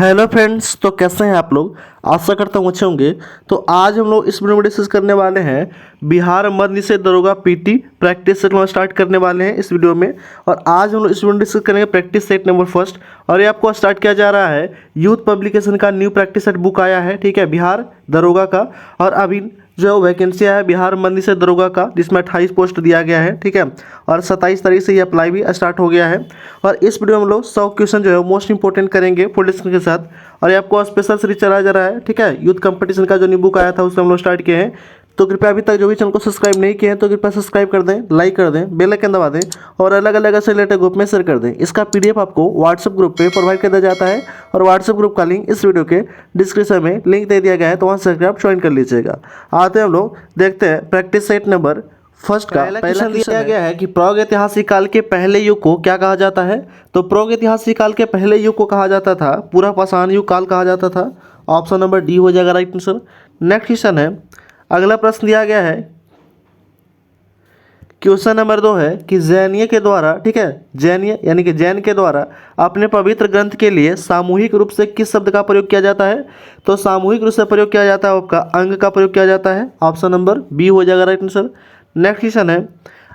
Hello friends, तो कैसे हैं आप लोग। आशा करता हूँ अच्छे होंगे। तो आज हम लोग इस वीडियो में डिस्कस करने वाले हैं बिहार मध्य निषेध दरोगा पीटी प्रैक्टिस सेट हम स्टार्ट करने वाले हैं इस वीडियो में। और आज हम लोग इस वीडियो में डिस्कस करेंगे प्रैक्टिस सेट नंबर फर्स्ट। और ये आपको स्टार्ट किया जा रहा है यूथ पब्लिकेशन का न्यू प्रैक्टिस सेट बुक आया है, ठीक है, बिहार दरोगा का। और अभी जो वैकेंसी है बिहार मध्य निषेध दरोगा का, जिसमें 28 पोस्ट दिया गया है, ठीक है। और 27 तारीख से ये अप्लाई भी स्टार्ट हो गया है। और इस वीडियो में हम लोग 100 क्वेश्चन जो है मोस्ट इंपॉर्टेंट करेंगे फुल डिस्कशन के साथ। और ये आपको स्पेशल सीरीज चलाया जा रहा है, ठीक है। यूथ कंपटीशन का जो न्यू बुक आया था उससे हम लोग स्टार्ट किए हैं। तो कृपया अभी तक जो भी चैनल को सब्सक्राइब नहीं किए हैं तो कृपया सब्सक्राइब कर दें, लाइक कर दें, बेल आइकन दबा दें और अलग अलग ऐसे रिलेटेड ग्रुप में शेयर कर दें। इसका पीडीएफ आपको व्हाट्सएप ग्रुप पे प्रोवाइड कर दिया जाता है और व्हाट्सएप ग्रुप का लिंक इस वीडियो के डिस्क्रिप्शन में लिंक दे दिया गया है, तो वहाँ से आप ज्वाइन कर लीजिएगा। आते हैं हम लोग देखते हैं प्रैक्टिस सेट नंबर फर्स्ट का पहला क्वेश्चन दिया गया है कि प्रागैतिहासिक काल के पहले युग को क्या कहा जाता है। तो प्रागैतिहासिक काल के पहले युग को कहा जाता था पूरा पाषाण युग काल कहा जाता था। ऑप्शन नंबर डी हो जाएगा राइट आंसर। नेक्स्ट क्वेश्चन है, अगला प्रश्न दिया गया है, क्वेश्चन नंबर 2 है कि जैनिय के द्वारा, ठीक है, जैनिय यानी कि जैन के द्वारा अपने पवित्र ग्रंथ के लिए सामूहिक रूप से किस शब्द का प्रयोग किया जाता है। तो सामूहिक रूप से प्रयोग किया जाता है आपका अंग का प्रयोग किया जाता है। ऑप्शन नंबर बी हो जाएगा राइट आंसर। नेक्स्ट क्वेश्चन है,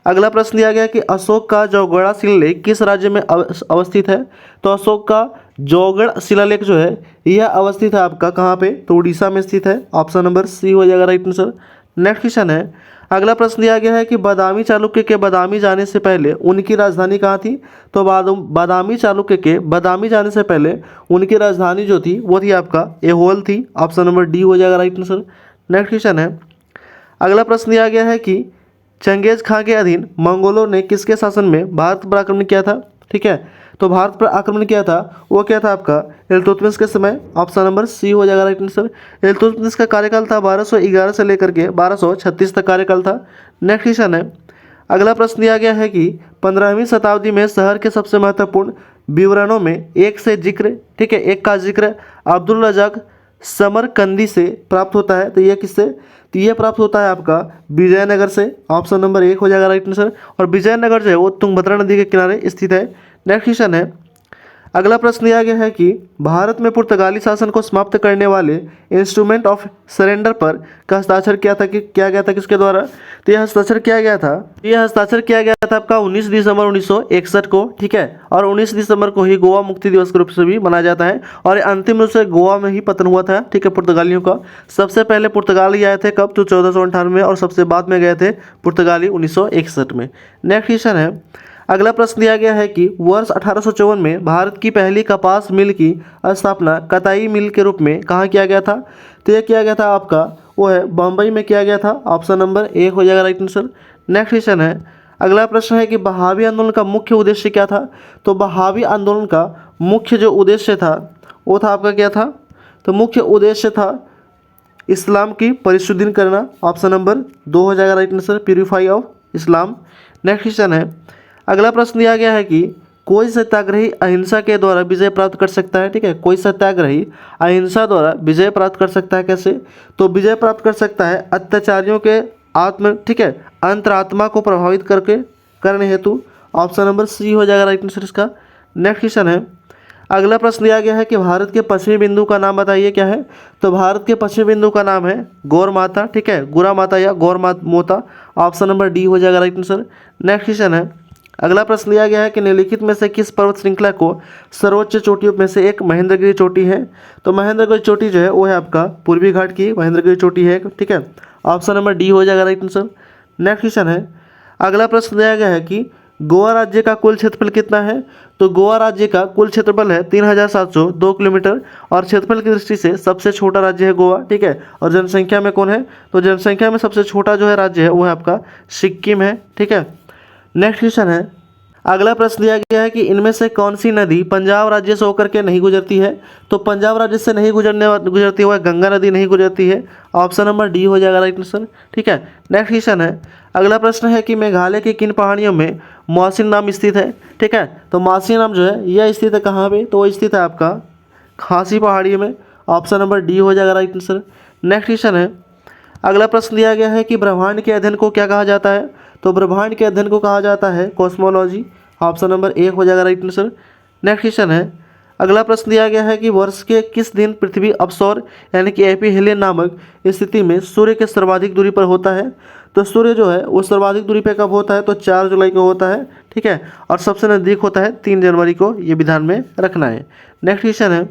अगला प्रश्न दिया गया कि अशोक का जौगड़ा शिलालेख किस राज्य में अवस्थित है। तो अशोक का जौगड़ शिलालेख जो है यह अवस्थित है आपका कहाँ पे, तो उड़ीसा में स्थित है। ऑप्शन नंबर सी हो जाएगा राइट आंसर। नेक्स्ट क्वेश्चन है, अगला प्रश्न दिया गया है कि बादामी चालुक्य के बादामी जाने से पहले उनकी राजधानी कहाँ थी। तो बादामी चालुक्य के बादामी जाने से पहले उनकी राजधानी जो थी वो थी आपका ऐहोल थी। ऑप्शन नंबर डी हो जाएगा राइट आंसर। नेक्स्ट क्वेश्चन है, अगला प्रश्न दिया गया है कि चंगेज खां के अधीन मंगोलों ने किसके शासन में भारत पर आक्रमण किया था, ठीक है। तो भारत पर आक्रमण किया था वो क्या था आपका इल्तुतमिश के समय। ऑप्शन नंबर सी हो जाएगा राइट आंसर। इल्तुतमिश का कार्यकाल था 1211 से लेकर के 1236 तक कार्यकाल था। नेक्स्ट क्वेश्चन है, अगला प्रश्न दिया गया है कि 15वीं शताब्दी में शहर के सबसे महत्वपूर्ण विवरणों में एक से जिक्र, ठीक है, एक का जिक्र अब्दुल रज़ाक समरकंदी से प्राप्त होता है। तो यह किससे, तो यह प्राप्त होता है आपका विजयनगर से। ऑप्शन नंबर 1 हो जाएगा राइट आंसर। और विजयनगर जो है वो तुंगभद्रा नदी के किनारे स्थित है। नेक्स्ट क्वेश्चन है, अगला प्रश्न दिया गया है कि भारत में पुर्तगाली शासन को समाप्त करने वाले इंस्ट्रूमेंट ऑफ सरेंडर पर का हस्ताक्षर किया गया था किसके द्वारा। तो यह हस्ताक्षर किया गया था आपका 19 दिसंबर 1961 को, ठीक है। और 19 दिसंबर को ही गोवा मुक्ति दिवस के रूप से भी मनाया जाता है। और अंतिम रूप से गोवा में ही पतन हुआ था, ठीक है, पुर्तगालियों का। सबसे पहले पुर्तगाली आए थे कब, तो 1498 में, और सबसे बाद में गए थे पुर्तगाली 1961 में। नेक्स्ट क्वेश्चन है, अगला प्रश्न दिया गया है कि वर्ष 1854 में भारत की पहली कपास मिल की स्थापना कताई मिल के रूप में कहाँ किया गया था। तो यह किया गया था आपका वो है बम्बई में किया गया था। ऑप्शन नंबर 1 हो जाएगा राइट आंसर। नेक्स्ट क्वेश्चन है, अगला प्रश्न है कि बहावी आंदोलन का मुख्य उद्देश्य क्या था। तो बहावी आंदोलन का मुख्य जो उद्देश्य था वो था आपका क्या था, तो मुख्य उद्देश्य था इस्लाम की परिशुद्धि करना। ऑप्शन नंबर 2 हो जाएगा right answer, purify of Islam. Next question है, अगला प्रश्न दिया गया है कि कोई सत्याग्रही अहिंसा के द्वारा विजय प्राप्त कर सकता है, ठीक है। कोई सत्याग्रही अहिंसा द्वारा विजय प्राप्त कर सकता है कैसे। तो विजय प्राप्त कर सकता है अत्याचारियों के ठीक है, अंतरात्मा को प्रभावित करने हेतु। ऑप्शन नंबर सी हो जाएगा राइट आंसर इसका। नेक्स्ट क्वेश्चन है, अगला प्रश्न दिया गया है कि भारत के पश्चिमी बिंदु का नाम बताइए क्या है। तो भारत के पश्चिमी बिंदु का नाम है गौर माता, ठीक है, गुरा माता या गौर मोता। ऑप्शन नंबर डी हो जाएगा राइट आंसर। नेक्स्ट क्वेश्चन है, अगला प्रश्न दिया गया है कि निम्नलिखित में से किस पर्वत श्रृंखला को सर्वोच्च चोटियों में से एक महेंद्रगिरी चोटी है। तो महेंद्रगिरी चोटी जो है वो है आपका पूर्वी घाट की महेंद्रगिरी चोटी है, ठीक है। ऑप्शन नंबर डी हो जाएगा राइट आंसर। नेक्स्ट क्वेश्चन है, अगला प्रश्न दिया गया है कि गोवा राज्य का कुल क्षेत्रफल कितना है। तो गोवा राज्य का कुल क्षेत्रफल है 3702 किलोमीटर। और क्षेत्रफल की दृष्टि से सबसे छोटा राज्य है गोवा, ठीक है। और जनसंख्या में कौन है, तो जनसंख्या में सबसे छोटा जो है राज्य है वो है आपका सिक्किम है, ठीक है। नेक्स्ट क्वेश्चन है, अगला प्रश्न दिया गया है कि इनमें से कौन सी नदी पंजाब राज्य से होकर के नहीं गुजरती है। तो पंजाब राज्य से नहीं गुजरती हुआ गंगा नदी नहीं गुजरती है। ऑप्शन नंबर डी हो जाएगा राइट आंसर, ठीक है। नेक्स्ट क्वेश्चन है, अगला प्रश्न है कि मेघालय की किन पहाड़ियों में मौसिन नाम स्थित है, ठीक है। तो मौसिन नाम जो है यह स्थित है कहाँ पे, तो वो स्थित है आपका खासी पहाड़ी में। ऑप्शन नंबर डी हो जाएगा राइट आंसर। नेक्स्ट क्वेश्चन है, अगला प्रश्न दिया गया है कि ब्रह्मांड के अध्ययन को क्या कहा जाता है। तो ब्रह्मांड के अध्ययन को कहा जाता है कॉस्मोलॉजी। ऑप्शन नंबर 1 हो जाएगा राइट आंसर। नेक्स्ट क्वेश्चन है, अगला प्रश्न दिया गया है कि वर्ष के किस दिन पृथ्वी अपसौर यानी कि एपीहेलियन नामक स्थिति में सूर्य के सर्वाधिक दूरी पर होता है। तो सूर्य जो है वो सर्वाधिक दूरी पे कब होता है, तो 4 जुलाई को होता है, ठीक है। और सबसे नज़दीक होता है 3 जनवरी को, ये भी ध्यान में रखना है। नेक्स्ट क्वेश्चन है,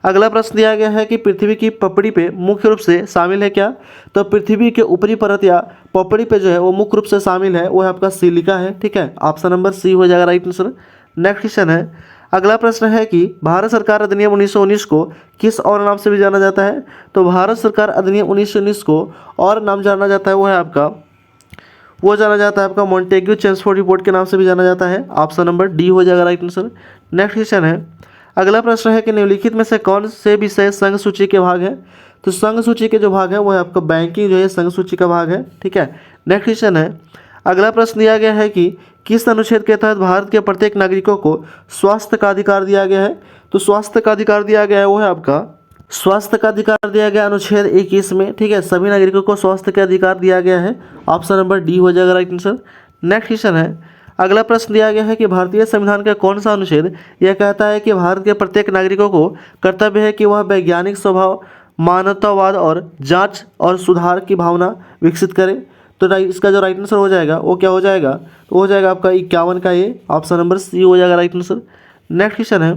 अगला प्रश्न दिया गया है कि पृथ्वी की पपड़ी पे मुख्य रूप से शामिल है क्या। तो पृथ्वी के ऊपरी परत या पपड़ी पे जो है वो मुख्य रूप से शामिल है, वो है आपका सिलिका है, ठीक है। ऑप्शन नंबर सी हो जाएगा राइट आंसर। नेक्स्ट क्वेश्चन है, अगला प्रश्न है कि भारत सरकार अधिनियम 1919 को किस और नाम से भी जाना जाता है। तो भारत सरकार अधिनियम 1919 को और नाम जाना जाता है, वो है आपका, वो जाना जाता है आपका मॉन्टेग्यू चेम्सफोर्ड रिपोर्ट के नाम से भी जाना जाता है। ऑप्शन नंबर डी हो जाएगा राइट आंसर। नेक्स्ट क्वेश्चन है, अगला प्रश्न है कि निम्नलिखित में से कौन से विषय संघ सूची के भाग है। तो संघ सूची के जो भाग है वो है आपका बैंकिंग जो है संघ सूची का भाग है, ठीक है। नेक्स्ट क्वेश्चन है, अगला प्रश्न दिया गया है कि किस अनुच्छेद के तहत भारत के प्रत्येक नागरिकों को स्वास्थ्य का अधिकार दिया गया है। तो स्वास्थ्य का अधिकार दिया गया है वो है आपका, स्वास्थ्य का अधिकार दिया गया अनुच्छेद 21 में, ठीक है। सभी नागरिकों को स्वास्थ्य का अधिकार दिया गया है। ऑप्शन नंबर डी हो जाएगा राइट आंसर। नेक्स्ट क्वेश्चन है, अगला प्रश्न दिया गया है कि भारतीय संविधान का कौन सा अनुच्छेद यह कहता है कि भारत के प्रत्येक नागरिकों को कर्तव्य है कि वह वैज्ञानिक स्वभाव, मानवतावाद और जांच और सुधार की भावना विकसित करे। तो इसका जो राइट आंसर हो जाएगा वो क्या हो जाएगा, तो हो जाएगा आपका 51 का ये, ऑप्शन नंबर सी हो जाएगा राइट आंसर। नेक्स्ट क्वेश्चन है,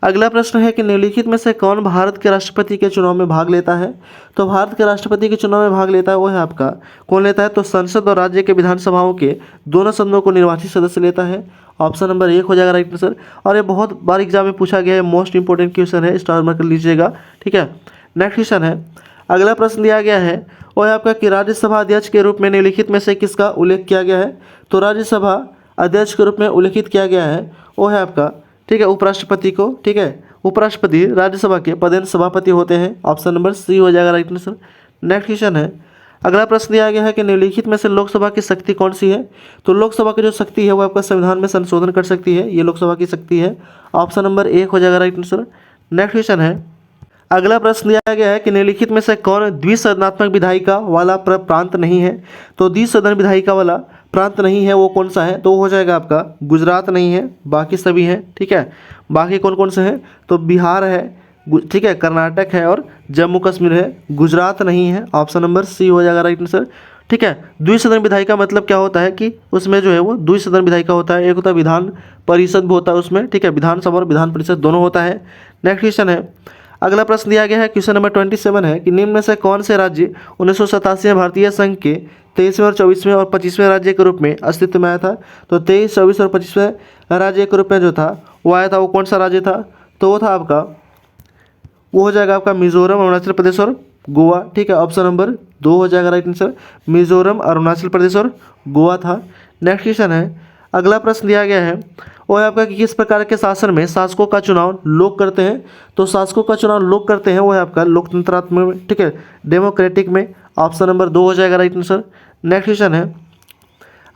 अगला प्रश्न है कि निम्नलिखित में से कौन भारत के राष्ट्रपति के चुनाव में भाग लेता है। तो भारत के राष्ट्रपति के चुनाव में भाग लेता है वो है आपका, कौन लेता है, तो संसद और राज्य के विधानसभाओं के दोनों सदनों को निर्वाचित सदस्य लेता है। ऑप्शन नंबर 1 हो जाएगा राइट आंसर। और ये बहुत बार एग्जाम में पूछा गया है, मोस्ट इंपॉर्टेंट क्वेश्चन है, स्टार मार्क कर लीजिएगा, ठीक है। नेक्स्ट क्वेश्चन है, अगला प्रश्न दिया गया है वो है आपका कि राज्यसभा अध्यक्ष के रूप में निम्नलिखित में से किसका उल्लेख किया गया है। तो राज्यसभा अध्यक्ष के रूप में उल्लेखित किया गया है वो है आपका, ठीक है, उपराष्ट्रपति को, ठीक है। उपराष्ट्रपति राज्यसभा के पदेन सभापति होते हैं। ऑप्शन नंबर सी हो जाएगा राइट आंसर। नेक्स्ट क्वेश्चन है, अगला प्रश्न दिया गया है कि निम्नलिखित में से लोकसभा की शक्ति कौन सी है। तो लोकसभा की जो शक्ति है वो आपका संविधान में संशोधन कर सकती है, ये लोकसभा की शक्ति है। ऑप्शन नंबर 1 हो जाएगा राइट आंसर। नेक्स्ट क्वेश्चन है, अगला प्रश्न दिया गया है कि निम्नलिखित में से कौन द्विसदनात्मक विधायिका वाला प्रांत नहीं है। तो द्विसदन विधायिका वाला प्रांत नहीं है वो कौन सा है, तो हो जाएगा आपका गुजरात नहीं है, बाकी सभी हैं, ठीक है। बाकी कौन कौन से हैं, तो बिहार है, ठीक है, कर्नाटक है और जम्मू कश्मीर है, गुजरात नहीं है। ऑप्शन नंबर सी हो जाएगा राइट आंसर, ठीक है। द्विसदन विधायिका मतलब क्या होता है कि उसमें जो है वो द्विसदन विधायिका होता है, एक होता है विधान परिषद भी होता है उसमें, ठीक है, विधानसभा और विधान परिषद दोनों होता है। नेक्स्ट क्वेश्चन है, अगला प्रश्न दिया गया है, क्वेश्चन नंबर 27 है कि निम्न में से कौन से राज्य 1987 में भारतीय संघ के 23वें और 24वें और 25वें राज्य के रूप में अस्तित्व में आया था। तो 23, 24 और 25वें राज्य के रूप में जो था वो आया था, वो कौन सा राज्य था, तो वो था आपका, वो हो जाएगा आपका मिजोरम, अरुणाचल प्रदेश और गोवा, ठीक है। ऑप्शन नंबर 2 हो जाएगा राइट आंसर, मिजोरम, अरुणाचल प्रदेश और गोवा था। नेक्स्ट क्वेश्चन है, अगला प्रश्न दिया गया है वो है आपका कि किस प्रकार के शासन में शासकों का चुनाव लोग करते हैं। तो शासकों का चुनाव लोग करते हैं वो है आपका लोकतंत्रात्मक में, ठीक है, डेमोक्रेटिक में। ऑप्शन नंबर 2 हो जाएगा राइट आंसर। नेक्स्ट क्वेश्चन है,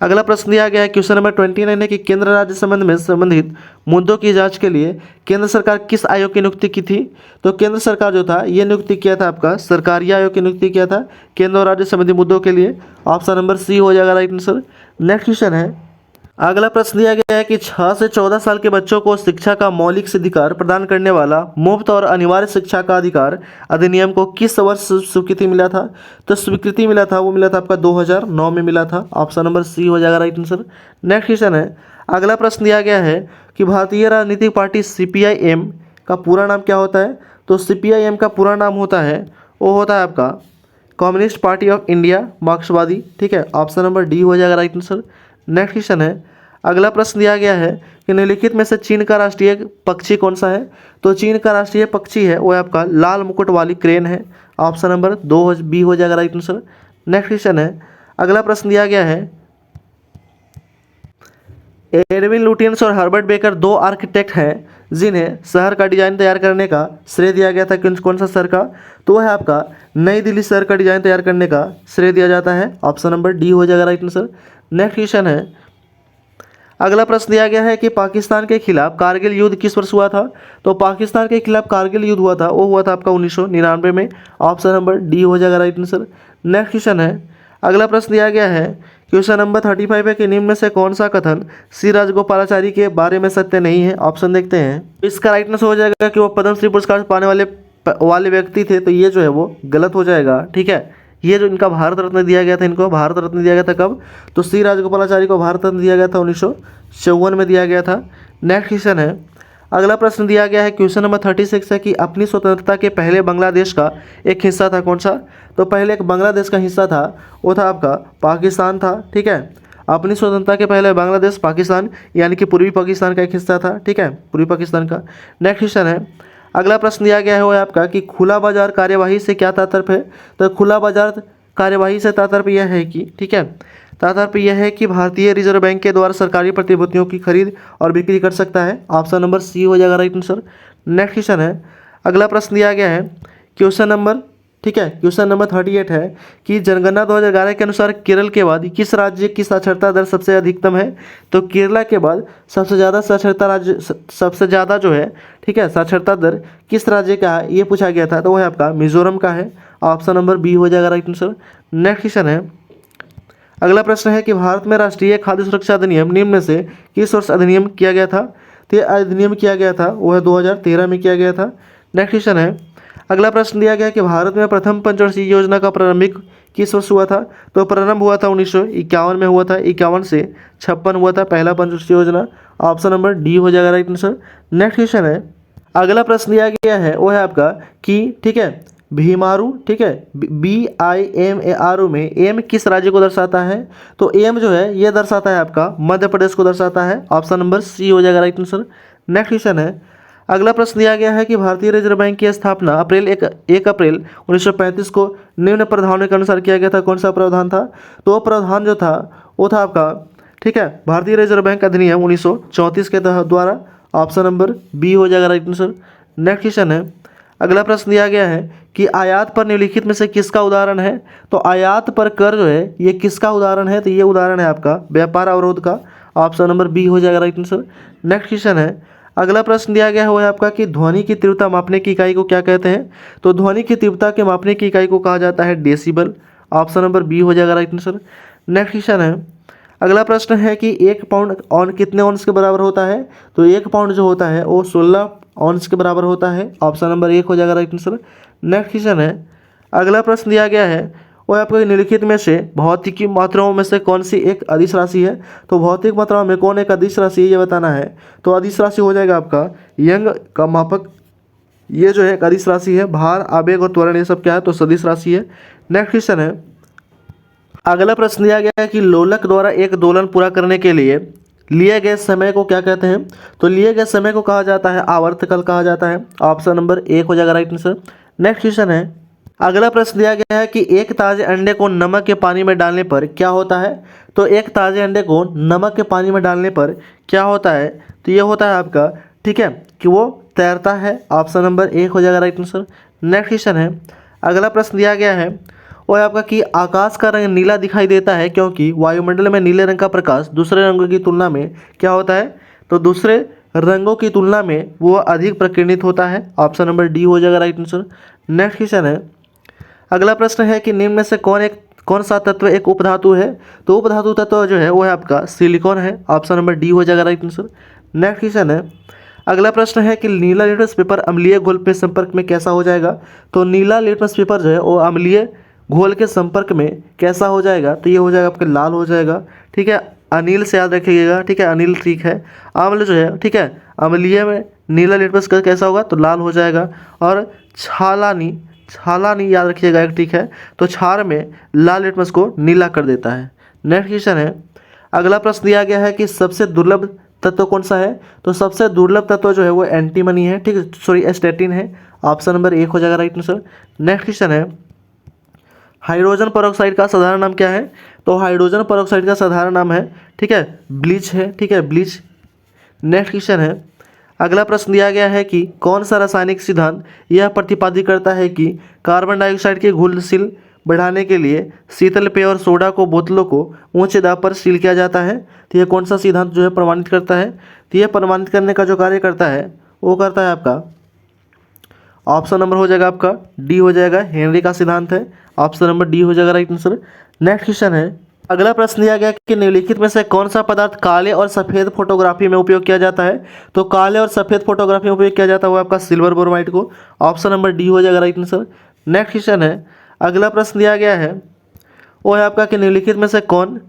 अगला प्रश्न दिया गया है, क्वेश्चन नंबर 29 है कि केंद्र राज्य संबंध में संबंधित मुद्दों की जांच के लिए केंद्र सरकार किस आयोग की नियुक्ति की थी। तो केंद्र सरकार जो था ये नियुक्ति किया था आपका सरकारी आयोग की नियुक्ति किया था केंद्र और राज्य संबंधी मुद्दों के लिए। ऑप्शन नंबर सी हो जाएगा राइट आंसर। नेक्स्ट क्वेश्चन है, अगला प्रश्न दिया गया है कि 6 से 14 साल के बच्चों को शिक्षा का मौलिक अधिकार प्रदान करने वाला मुफ्त और अनिवार्य शिक्षा का अधिकार अधिनियम को किस वर्ष स्वीकृति मिला था। तो स्वीकृति मिला था वो मिला था आपका 2009 में मिला था। ऑप्शन नंबर सी हो जाएगा राइट आंसर। नेक्स्ट क्वेश्चन है, अगला प्रश्न दिया गया है कि भारतीय राजनीतिक पार्टी CPIM का पूरा नाम क्या होता है। तो CPIM का पूरा नाम होता है, वो होता है आपका कम्युनिस्ट पार्टी ऑफ इंडिया, मार्क्सवादी, ठीक है। ऑप्शन नंबर डी हो जाएगा राइट आंसर। नेक्स्ट क्वेश्चन है, अगला प्रश्न दिया गया है कि निम्नलिखित में से चीन का राष्ट्रीय पक्षी कौन सा है। तो चीन का राष्ट्रीय पक्षी है वो है आपका लाल मुकुट वाली क्रेन है। ऑप्शन नंबर 2 बी हो जाएगा राइट आंसर। नेक्स्ट क्वेश्चन है, अगला प्रश्न दिया गया है, एडविन लुटियंस और हर्बर्ट बेकर 2 आर्किटेक्ट हैं जिन्हें शहर का डिजाइन तैयार करने का श्रेय दिया गया था। कौन सा शहर का, तो वह है आपका नई दिल्ली शहर का डिजाइन तैयार करने का श्रेय दिया जाता है। ऑप्शन नंबर डी हो जाएगा राइट आंसर। नेक्स्ट क्वेश्चन है, अगला प्रश्न दिया गया है कि पाकिस्तान के खिलाफ कारगिल युद्ध किस वर्ष हुआ था। तो पाकिस्तान के खिलाफ कारगिल युद्ध हुआ था वो हुआ था आपका 1999 में। ऑप्शन नंबर डी हो जाएगा राइट आंसर। नेक्स्ट क्वेश्चन है, अगला प्रश्न दिया गया है क्वेश्चन नंबर 35 है कि निम्न में से कौन सा कथन श्री राजगोपालाचारी के बारे में सत्य नहीं है। ऑप्शन देखते हैं। इसका राइट आंसर हो जाएगा कि वो पद्मश्री पुरस्कार पाने वाले व्यक्ति थे, तो ये जो है वो गलत हो जाएगा। ठीक है, ये जो इनका भारत रत्न दिया गया था, इनको भारत रत्न दिया गया था कब, तो श्री राजगोपालाचारी को भारत रत्न दिया गया था 1954 में दिया गया था। नेक्स्ट क्वेश्चन है, अगला प्रश्न दिया गया है क्वेश्चन नंबर 36 है कि अपनी स्वतंत्रता के पहले बांग्लादेश का एक हिस्सा था कौन सा। तो पहले एक बांग्लादेश का हिस्सा था, वो था आपका पाकिस्तान था। ठीक है, अपनी स्वतंत्रता के पहले बांग्लादेश पाकिस्तान यानी कि पूर्वी पाकिस्तान का एक हिस्सा था। ठीक है, पूर्वी पाकिस्तान का। नेक्स्ट क्वेश्चन है, अगला प्रश्न दिया गया है वो है आपका कि खुला बाजार कार्यवाही से क्या तात्पर्य है। तो खुला बाजार कार्यवाही से तात्पर्य यह है कि, ठीक है, तात्पर्य यह है कि भारतीय रिजर्व बैंक के द्वारा सरकारी प्रतिभूतियों की खरीद और बिक्री कर सकता है। ऑप्शन नंबर सी हो जाएगा राइट आंसर। नेक्स्ट क्वेश्चन है, अगला प्रश्न दिया गया है क्वेश्चन नंबर, ठीक है, क्वेश्चन नंबर 38 है कि जनगणना 2011 के अनुसार केरल के बाद किस राज्य की साक्षरता दर सबसे अधिकतम है। तो केरला के बाद सबसे ज़्यादा साक्षरता राज्य, सबसे ज़्यादा जो है, ठीक है, साक्षरता दर किस राज्य का है ये पूछा गया था, तो वो है आपका मिजोरम का है। ऑप्शन नंबर बी हो जाएगा राइट आंसर। नेक्स्ट क्वेश्चन है, अगला प्रश्न है कि भारत में राष्ट्रीय खाद्य सुरक्षा अधिनियम निम्न में से किस वर्ष अधिनियम किया गया था। तो ये अधिनियम किया गया था वो है 2013 में किया गया था। नेक्स्ट क्वेश्चन है, अगला प्रश्न दिया गया है कि भारत में प्रथम पंचवर्षीय योजना का प्रारंभिक किस वर्ष हुआ था। तो प्रारंभ हुआ था 1951 में हुआ था, 51 से 56 हुआ था पहला पंचवर्षीय योजना। ऑप्शन नंबर डी हो जाएगा राइट आंसर। नेक्स्ट क्वेश्चन है, अगला प्रश्न दिया गया है वो है आपका कि, ठीक है, भीमारू, ठीक है, BIMARU में एम किस राज्य को दर्शाता है। तो एम जो है ये दर्शाता है आपका मध्य प्रदेश को दर्शाता है। ऑप्शन नंबर सी हो जाएगा राइट आंसर। नेक्स्ट क्वेश्चन है, अगला प्रश्न दिया गया है कि भारतीय रिजर्व बैंक की स्थापना 1 अप्रैल 1935 को निम्न प्रावधानों के अनुसार किया गया था। कौन सा प्रावधान था। तो वो प्रावधान जो था वो था आपका, ठीक है, भारतीय रिजर्व बैंक अधिनियम 1934 के द्वारा। ऑप्शन नंबर बी हो जाएगा राइट आंसर। नेक्स्ट क्वेश्चन है, अगला प्रश्न दिया गया है कि आयात पर निम्नलिखित में से किसका उदाहरण है। तो आयात पर कर जो है ये किसका उदाहरण है। तो ये उदाहरण है आपका व्यापार अवरोध का। ऑप्शन नंबर बी हो जाएगा राइट आंसर। नेक्स्ट क्वेश्चन है, अगला प्रश्न दिया गया है वो है आपका कि ध्वनि की तीव्रता मापने की इकाई को क्या कहते हैं। तो ध्वनि की तीव्रता के मापने की इकाई को कहा जाता है डेसिबल। ऑप्शन नंबर बी हो जाएगा राइट आंसर। नेक्स्ट क्वेश्चन है, अगला प्रश्न है कि 1 पाउंड ऑन कितने ऑन्स के बराबर होता है। तो 1 पाउंड जो होता है वो 16 ऑन्स के बराबर होता है। ऑप्शन नंबर 1 हो जाएगा राइट आंसर। नेक्स्ट क्वेश्चन है, अगला प्रश्न दिया गया है वो आपको निम्नलिखित में से भौतिकी मात्राओं में से कौन सी एक अदिश राशि है। तो भौतिक मात्राओं में कौन एक अदिश राशि है ये बताना है। तो अदिश राशि हो जाएगा आपका यंग का मापक, ये जो है एक अदिश राशि है। भार, आवेग और त्वरण ये सब क्या है, तो सदिश राशि है। नेक्स्ट क्वेश्चन है, अगला प्रश्न दिया गया है कि लोलक द्वारा एक दोलन पूरा करने के लिए गए समय को क्या कहते हैं। तो लिए गए समय को कहा जाता है आवर्तकाल कहा जाता है। ऑप्शन नंबर 1 हो जाएगा राइट आंसर। नेक्स्ट क्वेश्चन है, अगला प्रश्न दिया गया है कि एक ताजे अंडे को नमक के पानी में डालने पर क्या होता है। तो एक ताजे अंडे को नमक के पानी में डालने पर क्या होता है। तो ये होता है आपका, ठीक है, कि वो तैरता है। ऑप्शन नंबर 1 हो जाएगा राइट आंसर। नेक्स्ट क्वेश्चन है, अगला प्रश्न दिया गया है वो है आपका कि आकाश का रंग नीला दिखाई देता है क्योंकि वायुमंडल में नीले रंग का प्रकाश दूसरे रंगों की तुलना में क्या होता है। तो दूसरे रंगों की तुलना में वो अधिक प्रकीर्णित होता है। ऑप्शन नंबर डी हो जाएगा राइट आंसर। नेक्स्ट क्वेश्चन है, अगला प्रश्न है कि निम्न में से कौन सा तत्व एक उपधातु है। तो उपधातु तत्व जो है वो है आपका सिलिकॉन है। ऑप्शन नंबर डी हो जाएगा राइट आंसर। नेक्स्ट क्वेश्चन है, अगला प्रश्न है कि नीला लिटमस पेपर अम्लीय घोल के संपर्क में कैसा हो जाएगा। तो नीला लिटमस पेपर जो है वो अम्लीय घोल के संपर्क में कैसा हो जाएगा। तो ये हो जाएगा आपका लाल हो जाएगा। ठीक है, अनिल से याद रखिएगा। ठीक है, अनिल ठीक है। अम्ल जो है, ठीक है, अम्लीय में नीला लिटमस कैसा होगा, तो लाल हो जाएगा। और छालानी याद रखिएगा एक, ठीक है, तो क्षार में लाल लिटमस को नीला कर देता है। नेक्स्ट क्वेश्चन है, अगला प्रश्न दिया गया है कि सबसे दुर्लभ तत्व कौन सा है। तो सबसे दुर्लभ तत्व जो है वो एंटीमनी है, ठीक है, सॉरी एस्टेटिन है। ऑप्शन नंबर 1 हो जाएगा राइट आंसर। नेक्स्ट क्वेश्चन है, हाइड्रोजन परऑक्साइड का साधारण नाम क्या है। तो हाइड्रोजन परऑक्साइड का साधारण नाम है, ठीक है, ब्लीच है। ठीक है, ब्लीच। नेक्स्ट क्वेश्चन है, अगला प्रश्न दिया गया है कि कौन सा रासायनिक सिद्धांत यह प्रतिपादित करता है कि कार्बन डाइऑक्साइड की घुलनशील बढ़ाने के लिए शीतल पेय और सोडा को बोतलों को ऊंचे दाब पर सील किया जाता है। तो यह कौन सा सिद्धांत जो है प्रमाणित करता है। तो यह प्रमाणित करने का जो कार्य करता है वो करता है आपका, ऑप्शन नंबर हो जाएगा आपका डी हो जाएगा, हेनरी का सिद्धांत है। ऑप्शन नंबर डी हो जाएगा राइट आंसर। नेक्स्ट क्वेश्चन है, अगला प्रश्न दिया गया कि निम्नलिखित में से कौन सा पदार्थ काले और सफ़ेद फोटोग्राफी में उपयोग किया जाता है। तो काले और सफ़ेद फोटोग्राफी में उपयोग किया जाता है वो आपका सिल्वर ब्रोमाइड को। ऑप्शन नंबर डी हो जाएगा राइट आंसर। नेक्स्ट क्वेश्चन है, अगला प्रश्न दिया गया है वो है आपका कि निम्नलिखित में से कौन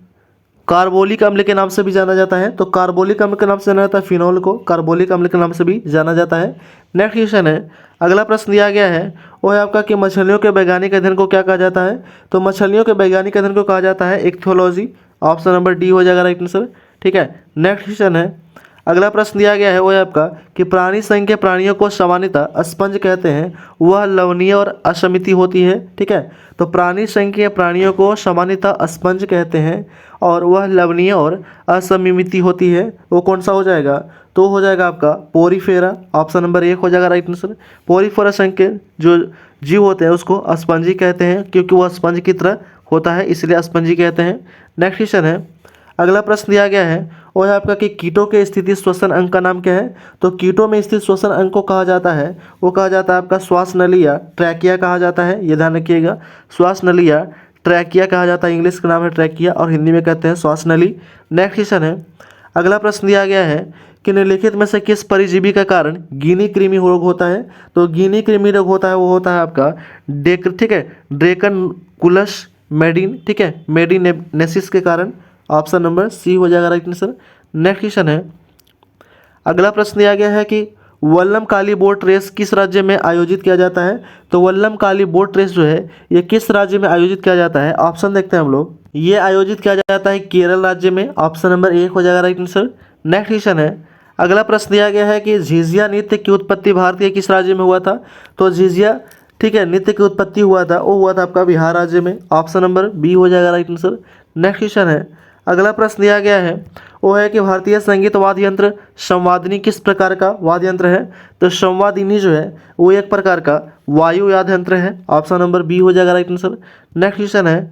कार्बोलिक अम्ल के नाम से भी जाना जाता है। तो कार्बोलिक अम्ल के नाम से जाना जाता है फिनॉल को, कार्बोलिक अम्ल के नाम से भी जाना जाता है। नेक्स्ट क्वेश्चन है, अगला प्रश्न दिया गया है वो है आपका कि मछलियों के वैज्ञानिक अध्ययन को क्या कहा जाता है। तो मछलियों के वैज्ञानिक अध्ययन को कहा जाता है इक्थियोलॉजी। ऑप्शन नंबर डी हो जाएगा राइट आंसर। ठीक है, नेक्स्ट क्वेश्चन है, अगला प्रश्न दिया गया है वो है आपका कि प्राणी संघ के प्राणियों को सामान्यतः स्पंज कहते हैं, वह लवणीय और अशमित होती है। ठीक है, तो प्राणी संघ के प्राणियों को सामान्यतः स्पंज कहते हैं और वह लवणीय और असमित होती है। वो कौन सा हो जाएगा, तो हो जाएगा आपका पोरीफेरा। ऑप्शन नंबर एक हो जाएगा राइट आंसर। पोरीफेरा संघ के जो जीव होते हैं उसको स्पंजी कहते हैं, क्योंकि वह स्पंज की तरह होता है इसलिए स्पंजी कहते हैं। नेक्स्ट क्वेश्चन है, अगला प्रश्न दिया गया है वो है आपका कि कीटों के स्थिति श्वसन अंग का नाम क्या है। तो कीटों में स्थित श्वसन अंग को कहा जाता है, वो कहा जाता है आपका श्वास नली या ट्रैकिया कहा जाता है। ये ध्यान रखिएगा, श्वास नली या ट्रैकिया कहा जाता है। इंग्लिश का नाम है ट्रैकिया और हिंदी में कहते हैं श्वास नली। नेक्स्ट क्वेश्चन है, अगला प्रश्न दिया गया है कि निम्नलिखित में से किस परजीवी का कारण गिनी कृमि रोग होता है। तो गिनी कृमि रोग होता है वो होता है आपका ठीक है ड्रेकनकुलस मेडिन, ठीक है मेडिनेसिस के कारण। ऑप्शन नंबर सी हो जाएगा राइट आंसर। नेक्स्ट क्वेश्चन है, अगला प्रश्न दिया गया है कि वल्लम काली बोट रेस किस राज्य में आयोजित किया जाता है। तो वल्लम काली बोट रेस जो है ये किस राज्य में आयोजित किया जाता है। ऑप्शन देखते हैं हम लोग, ये आयोजित किया जाता है केरल राज्य में। ऑप्शन नंबर एक हो जाएगा राइट आंसर। नेक्स्ट क्वेश्चन है, अगला प्रश्न दिया गया है कि झिझिया नृत्य की उत्पत्ति भारत के किस राज्य में हुआ था। तो झिझिया ठीक है नृत्य की उत्पत्ति हुआ था वो हुआ था आपका बिहार राज्य में। ऑप्शन नंबर बी हो जाएगा राइट आंसर। नेक्स्ट क्वेश्चन है, अगला प्रश्न दिया गया है वो है कि भारतीय संगीत वाद्य यंत्र संवादिनी किस प्रकार का वाद्य यंत्र है। तो संवादिनी जो है वो एक प्रकार का वायु वाद्य यंत्र है। ऑप्शन नंबर बी हो जाएगा राइट आंसर। नेक्स्ट क्वेश्चन है,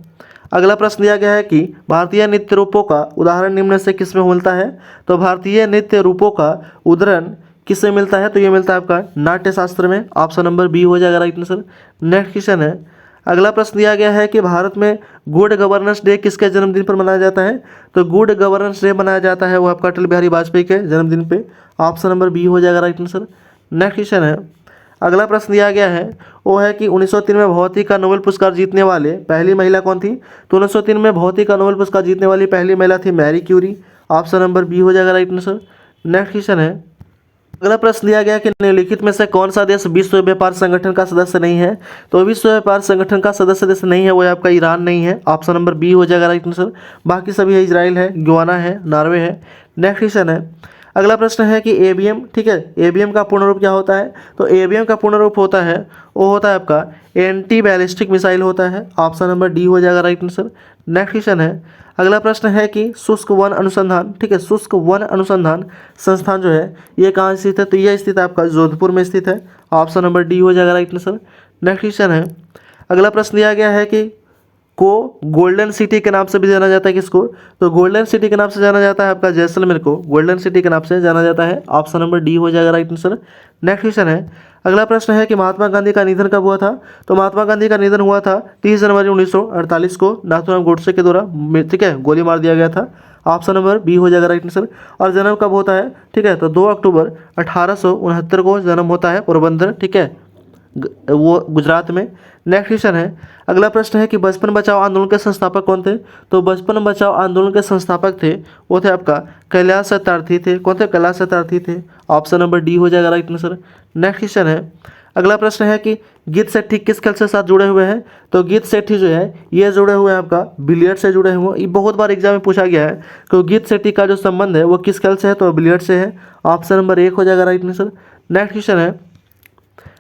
अगला प्रश्न दिया गया है कि भारतीय नृत्य रूपों का उदाहरण निम्न से किस में मिलता है। तो भारतीय नृत्य रूपों का उदाहरण किससे मिलता है। तो ये मिलता है आपका नाट्य शास्त्र में। ऑप्शन नंबर बी हो जाएगा राइट आंसर। नेक्स्ट क्वेश्चन है, अगला प्रश्न दिया गया है कि भारत में गुड गवर्नेंस डे किसके जन्मदिन पर मनाया जाता है। तो गुड गवर्नेंस डे मनाया जाता है वो आपका अटल बिहारी वाजपेयी के जन्मदिन पे। ऑप्शन नंबर बी हो जाएगा राइट आंसर। नेक्स्ट क्वेश्चन है, अगला प्रश्न दिया गया है वो है कि 1903 में भौतिकी का नोबेल पुरस्कार जीतने वाले पहली महिला कौन थी। तो 1903 में भौतिकी का नोबेल पुरस्कार जीतने वाली पहली महिला थी Marie Curie. Option number B हो जाएगा राइट आंसर। नेक्स्ट क्वेश्चन है, अगला प्रश्न दिया गया कि निम्नलिखित में से कौन सा देश विश्व व्यापार संगठन का सदस्य नहीं है। तो विश्व व्यापार संगठन का सदस्य देश नहीं है वो आपका ईरान नहीं है। ऑप्शन नंबर बी हो जाएगा राइट आंसर। बाकी सभी है इजराइल है, गुयाना है, नॉर्वे है। नेक्स्ट क्वेश्चन है, अगला प्रश्न है कि एबीएम ठीक है एबीएम का पूर्ण रूप क्या होता है। तो एबीएम का पूर्ण रूप होता है वो होता है आपका एंटी बैलिस्टिक मिसाइल होता है। ऑप्शन नंबर डी हो जाएगा राइट आंसर। नेक्स्ट क्वेश्चन है, अगला प्रश्न है कि शुष्क वन अनुसंधान ठीक है शुष्क वन अनुसंधान संस्थान जो है ये कहाँ स्थित है। तो यह स्थित है आपका जोधपुर में स्थित है। ऑप्शन नंबर डी हो जाएगा राइट आंसर। नेक्स्ट क्वेश्चन है, अगला प्रश्न दिया गया है कि को गोल्डन सिटी के नाम से भी जाना जाता है किसको। तो गोल्डन सिटी के नाम से जाना जाता है आपका जैसलमेर को गोल्डन सिटी के नाम से जाना जाता है। ऑप्शन नंबर डी हो जाएगा राइट आंसर। नेक्स्ट क्वेश्चन है, अगला प्रश्न है कि महात्मा गांधी का निधन कब हुआ था। तो महात्मा गांधी का निधन हुआ था 30 जनवरी 1948 को नाथूराम गोडसे के द्वारा ठीक है गोली मार दिया गया था। ऑप्शन नंबर बी हो जाएगा राइट आंसर। और जन्म कब होता है ठीक है तो 2 अक्टूबर 1869 को जन्म होता है पोरबंदर ठीक है वो गुजरात में। नेक्स्ट क्वेश्चन है, अगला प्रश्न है कि बचपन बचाओ आंदोलन के संस्थापक कौन थे। तो बचपन बचाओ आंदोलन के संस्थापक थे वो थे आपका कैलाश सत्यार्थी थे। कौन थे, कैलाश सत्यार्थी थे। ऑप्शन नंबर डी हो जाएगा राइट आंसर। नेक्स्ट क्वेश्चन है, अगला प्रश्न है कि गीत सेठी किस खेल से साथ जुड़े हुए हैं। तो गीत सेठी जो है ये जुड़े हुए हैं आपका बिलियर्ड से जुड़े हुए हैं। ये बहुत बार एग्जाम में पूछा गया है कि गीत सेठी का जो संबंध है वो किस खेल से है। तो बिलियर्ड से है। ऑप्शन नंबर एक हो जाएगा राइट आंसर। नेक्स्ट क्वेश्चन है,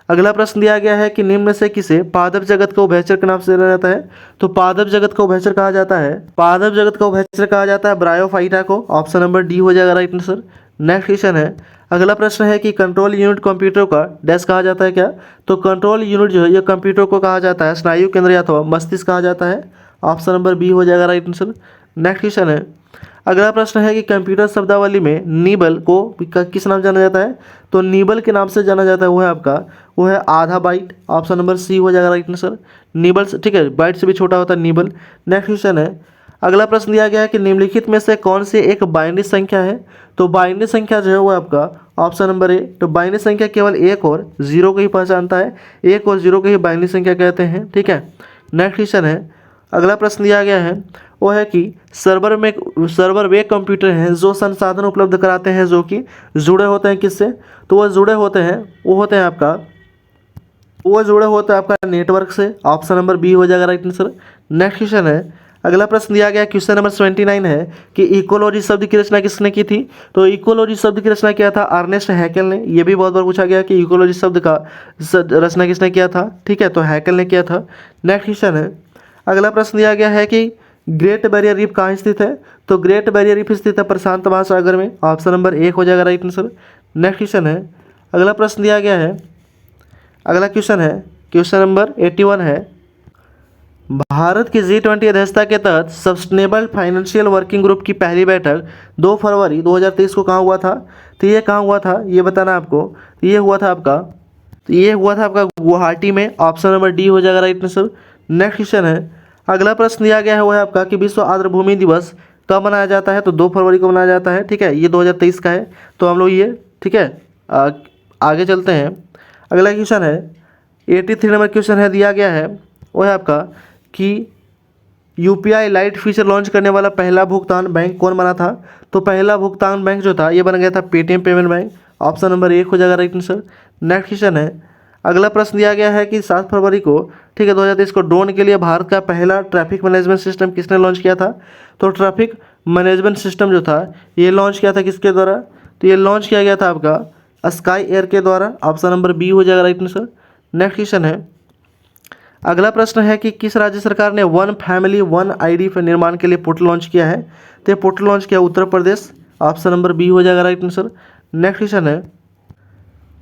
अगला प्रश्न दिया गया है कि निम्न में से किसे पादप जगत को उभयचर के नाम से जाना जाता है। तो पादप जगत को उभयचर कहा जाता है पादप जगत को उभयचर कहा जाता है ब्रायोफाइटा को। ऑप्शन नंबर डी हो जाएगा राइट आंसर। नेक्स्ट क्वेश्चन है, अगला प्रश्न है कि कंट्रोल यूनिट कंप्यूटर का डैश कहा जाता है क्या। तो कंट्रोल यूनिट जो है ये कंप्यूटर को कहा जाता है स्नायु केंद्र या तो मस्तिष्क कहा जाता है। ऑप्शन नंबर बी हो जाएगा राइट आंसर। नेक्स्ट क्वेश्चन है, अगला प्रश्न है कि कंप्यूटर शब्दावली में नीबल को किस नाम जाना जाता है। तो नीबल के नाम से जाना जाता है वो है आधा बाइट। ऑप्शन नंबर सी हो जाएगा राइट आंसर। नीबल ठीक है बाइट से भी छोटा होता है नीबल। नेक्स्ट क्वेश्चन है, अगला प्रश्न दिया गया है कि निम्नलिखित में से कौन सी एक बाइनरी संख्या है। तो बाइनरी संख्या जो है वो आपका ऑप्शन नंबर ए। तो बाइनरी संख्या केवल एक और जीरो को ही पहचानता है, एक और जीरो को ही बाइनरी संख्या कहते हैं। ठीक है, नेक्स्ट क्वेश्चन है। अगला प्रश्न दिया गया है वो है कि सर्वर वे कंप्यूटर हैं जो संसाधन उपलब्ध कराते हैं जो कि जुड़े होते हैं किससे। तो वो जुड़े होते हैं आपका नेटवर्क से। ऑप्शन नंबर बी हो जाएगा राइट आंसर। नेक्स्ट क्वेश्चन है। अगला प्रश्न दिया गया क्वेश्चन नंबर 29 है कि इकोलॉजी शब्द की रचना किसने की थी। तो इकोलॉजी शब्द की रचना किया था अर्नेस्ट हैकेल ने। ये भी बहुत बार पूछा गया कि इकोलॉजी शब्द का रचना किसने किया था। ठीक है, तो हैकेल ने किया था। नेक्स्ट क्वेश्चन है। अगला प्रश्न दिया गया है कि ग्रेट बैरियर रीफ कहाँ स्थित है। तो ग्रेट बैरियर रीफ स्थित है प्रशांत महासागर में। ऑप्शन नंबर एक हो जाएगा राइट आंसर। नेक्स्ट क्वेश्चन है। अगला प्रश्न दिया गया है। अगला क्वेश्चन है, क्वेश्चन नंबर 81 है। भारत की G20 अध्यक्षता के तहत सस्टेनेबल फाइनेंशियल वर्किंग ग्रुप की पहली बैठक 2 फरवरी 2023 को कहाँ हुआ था। तो ये कहाँ हुआ था ये बताना आपको। तो ये हुआ था आपका गुवाहाटी में। ऑप्शन नंबर डी हो जाएगा राइट आंसर। नेक्स्ट क्वेश्चन है। अगला प्रश्न दिया गया है वो है आपका कि विश्व आर्द्रभूमि दिवस कब मनाया जाता है। तो 2 फरवरी को मनाया जाता है। ठीक है, ये 2023 का है। तो हम लोग ये ठीक है आगे चलते हैं। अगला क्वेश्चन है 83 नंबर क्वेश्चन है दिया गया है वो है आपका कि यूपीआई लाइट फीचर लॉन्च करने वाला पहला भुगतान बैंक कौन बना था। तो पहला भुगतान बैंक जो था ये बन गया था Paytm payment bank. Option number एक हो जाएगा राइट आंसर। नेक्स्ट क्वेश्चन है। अगला प्रश्न दिया गया है कि 7 फरवरी को ठीक है 2023 को ड्रोन के लिए भारत का पहला ट्रैफिक मैनेजमेंट सिस्टम किसने लॉन्च किया था। तो ट्रैफिक मैनेजमेंट सिस्टम जो था ये लॉन्च किया था किसके द्वारा। तो ये लॉन्च किया गया था आपका स्काई एयर के द्वारा। ऑप्शन नंबर बी हो जाएगा राइट आंसर। नेक्स्ट क्वेश्चन है। अगला प्रश्न है कि किस राज्य सरकार ने वन फैमिली वन आईडी पर निर्माण के लिए पोर्टल लॉन्च किया है। तो ये पोर्टल लॉन्च किया Uttar Pradesh. Option number B हो जाएगा राइट आंसर। नेक्स्ट क्वेश्चन है।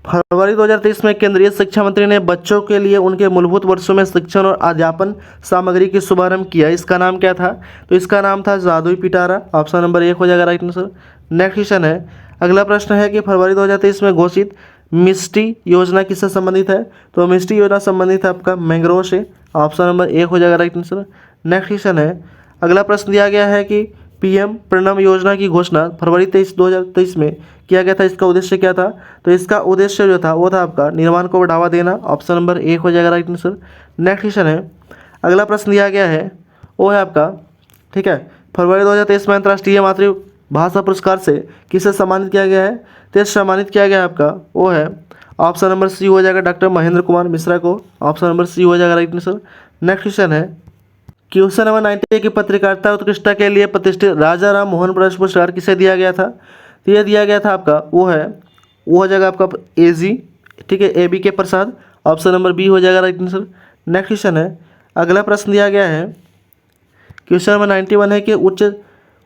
फरवरी 2023 में केंद्रीय शिक्षा मंत्री ने बच्चों के लिए उनके मूलभूत वर्षों में शिक्षण और अध्यापन सामग्री की शुभारंभ किया। इसका नाम क्या था। तो इसका नाम था जादुई पिटारा। ऑप्शन नंबर एक हो जाएगा राइट आंसर। नेक्स्ट क्वेश्चन है। अगला प्रश्न है कि फरवरी 2023 में घोषित मिस्टी योजना किससे संबंधित है। तो मिस्टी योजना संबंधित है आपका मैंग्रोव से। ऑप्शन नंबर एक हो जाएगा राइट आंसर। नेक्स्ट क्वेश्चन है। अगला प्रश्न दिया गया है कि पीएम प्रणम योजना की घोषणा फरवरी 2023 में किया गया था। इसका उद्देश्य क्या था। तो इसका उद्देश्य जो था वो था आपका निर्माण को बढ़ावा देना। ऑप्शन नंबर एक हो जाएगा राइट आंसर। नेक्स्ट क्वेश्चन है। अगला प्रश्न दिया गया है वो है आपका ठीक है फरवरी 2023 में अंतर्राष्ट्रीय मातृभाषा पुरस्कार से किसे सम्मानित किया गया है। तो सम्मानित किया गया है आपका वो है ऑप्शन नंबर सी हो जाएगा डॉक्टर महेंद्र कुमार मिश्रा को। ऑप्शन नंबर सी हो जाएगा राइट आंसर। नेक्स्ट क्वेश्चन है। क्वेश्चन नंबर 90 की पत्रकारिता उत्कृष्टता के लिए प्रतिष्ठित राजा राम मोहन पुरस्कार किसे दिया गया था। तो यह दिया गया था आपका वो हो जाएगा आपका एजी ठीक है AB के प्रसाद। ऑप्शन नंबर बी हो जाएगा राइट आंसर। नेक्स्ट क्वेश्चन है। अगला प्रश्न दिया गया है क्वेश्चन नंबर 91 है कि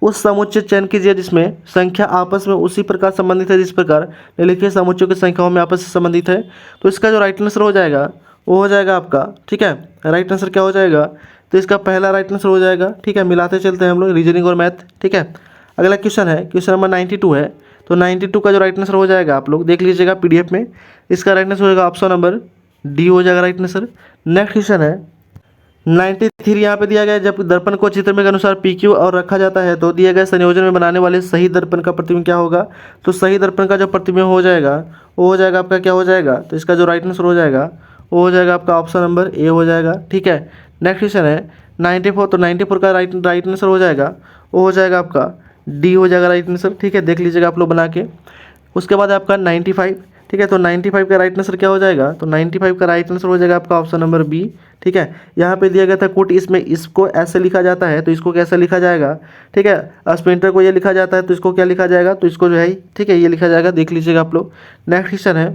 उस समुच्चय चयन कीजिए जिसमें संख्या आपस में उसी प्रकार संबंधित है जिस प्रकार निम्नलिखित समुच्चयों की संख्याओं में आपस से संबंधित है। तो इसका जो राइट आंसर हो जाएगा वो हो जाएगा आपका ठीक है राइट आंसर क्या हो जाएगा। तो इसका पहला राइट आंसर हो जाएगा। ठीक है, मिलाते चलते हैं हम लोग रीजनिंग और मैथ। ठीक है, अगला क्वेश्चन है क्वेश्चन नंबर 92 है। तो 92 का जो राइट आंसर हो जाएगा आप लोग देख लीजिएगा PDF में। इसका राइट आंसर हो जाएगा ऑप्शन नंबर डी हो जाएगा राइट आंसर। नेक्स्ट क्वेश्चन है 93 यहाँ पे दिया गया है। जब दर्पण को चित्र में के अनुसार PQ और रखा जाता है तो दिए गए संयोजन में बनाने वाले सही दर्पण का प्रतिबिंब क्या होगा। तो सही दर्पण का जो प्रतिबिंब हो जाएगा वो हो जाएगा आपका क्या हो जाएगा। तो इसका जो राइट आंसर हो जाएगा वो हो जाएगा आपका ऑप्शन नंबर ए हो जाएगा। ठीक है, नेक्स्ट क्वेश्चन है 94। तो 94 का राइट आंसर हो जाएगा वो हो जाएगा आपका डी हो जाएगा राइट आंसर। ठीक है, देख लीजिएगा आप लोग बना के। उसके बाद आपका 95। ठीक है, तो 95 का राइट आंसर क्या हो जाएगा। तो 95 का राइट आंसर हो जाएगा आपका ऑप्शन नंबर बी। ठीक है, यहाँ पे दिया गया था कुट इसमें इसको ऐसे लिखा जाता है तो इसको कैसे लिखा जाएगा। ठीक है, स्प्रिंटर को ये लिखा जाता है तो इसको क्या लिखा जाएगा। तो इसको जो है ठीक है ये लिखा जाएगा, देख लीजिएगा आप लोग। नेक्स्ट क्वेश्चन है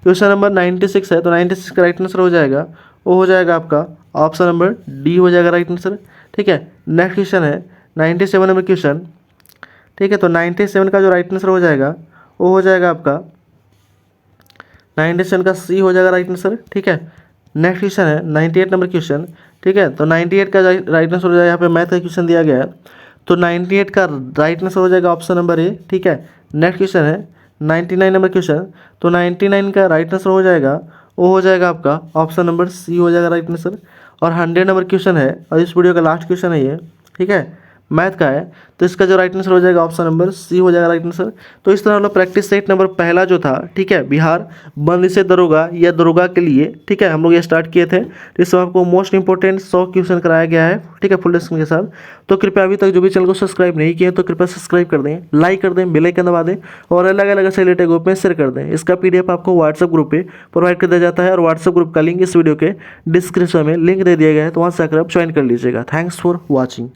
क्वेश्चन नंबर 96 है। तो 96 का राइट आंसर हो जाएगा वो हो जाएगा आपका ऑप्शन नंबर डी हो जाएगा राइट आंसर। ठीक है, नेक्स्ट क्वेश्चन है 97 नंबर क्वेश्चन। ठीक है, तो 97 का जो राइट आंसर हो जाएगा वो हो जाएगा आपका 97 का सी हो जाएगा राइट आंसर। ठीक है, नेक्स्ट क्वेश्चन है 98 नंबर क्वेश्चन। ठीक है, तो 98 का राइट आंसर हो जाएगा। यहाँ पे मैथ का क्वेश्चन दिया गया है तो 98 का राइट आंसर हो जाएगा ऑप्शन नंबर ए। ठीक है, नेक्स्ट क्वेश्चन है 99 नंबर क्वेश्चन। तो 99 का राइट आंसर हो जाएगा वो हो जाएगा आपका ऑप्शन नंबर सी हो जाएगा राइट आंसर। और 100 नंबर क्वेश्चन है और इस वीडियो का लास्ट क्वेश्चन है ये। ठीक है, मैथ का है, तो इसका जो राइट आंसर हो जाएगा ऑप्शन नंबर सी हो जाएगा राइट आंसर। तो इस तरह हम लोग प्रैक्टिस सेट नंबर पहला जो था, ठीक है, बिहार बंद से दरोगा या दरोगा के लिए, ठीक है, हम लोग ये स्टार्ट किए थे। इसमें आपको मोस्ट इंपॉर्टेंट 100 क्वेश्चन कराया गया है, ठीक है, फुल डिस्कशन के साथ। तो कृपया अभी तक जो भी चैनल को सब्सक्राइब नहीं किए तो कृपया सब्सक्राइब कर दें, लाइक कर दें, बेल आइकन दबा दें और अलग अलग से रिलेटेड ग्रुप में शेयर कर दें। इसका PDF आपको व्हाट्सएप ग्रुप पे प्रोवाइड कर दिया जाता है और व्हाट्सएप ग्रुप का लिंक इस वीडियो के डिस्क्रिप्शन में लिंक दे दिया गया है, तो वहाँ से आकर आप ज्वाइन कर लीजिएगा। Thanks for watching.